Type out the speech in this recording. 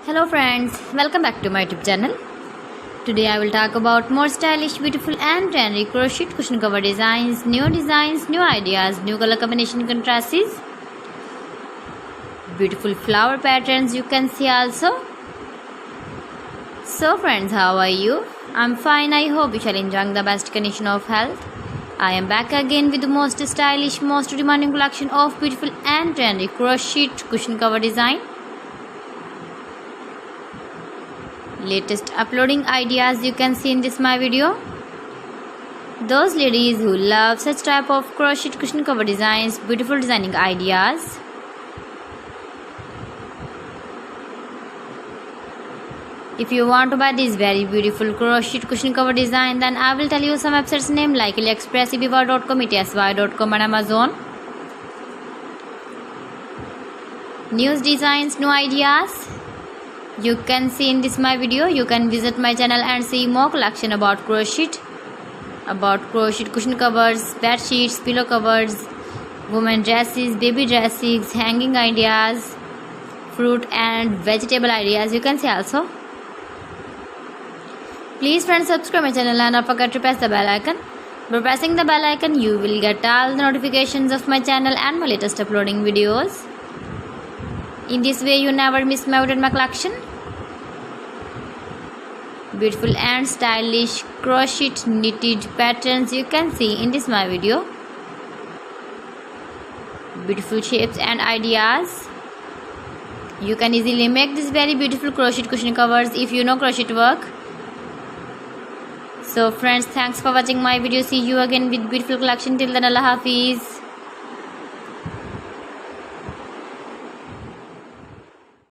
Hello friends, welcome back to my YouTube channel. Today I will talk about more stylish, beautiful and trendy crochet cushion cover designs, new ideas, new color combination contrasts, beautiful flower patterns you can see also. So friends, how are you? I'm fine. I hope you shall enjoy the best condition of health. I am back again with the most stylish, most demanding collection of beautiful and trendy crochet cushion cover design. Latest uploading ideas you can see in this my video. Those ladies who love such type of crochet cushion cover designs, beautiful designing ideas. If you want to buy this very beautiful crochet cushion cover design, then I will tell you some websites name like AliExpress, eBay.com, etsy.com and Amazon. New designs, new ideas you can see in this my video. You can visit my channel and see more collection about crochet cushion covers, bed sheets, pillow covers, women dresses, baby dresses, hanging ideas, fruit and vegetable ideas you can see also. Please friends, subscribe my channel and don't forget to press the bell icon. By pressing the bell icon you will get all the notifications of my channel and my latest uploading videos. In this way you never miss my collection. Beautiful and stylish crochet knitted patterns you can see in this my video. Beautiful shapes and ideas. You can easily make this very beautiful crochet cushion covers if you know crochet work. So friends, thanks for watching my video. See you again with beautiful collection. Till then, Allah Hafiz.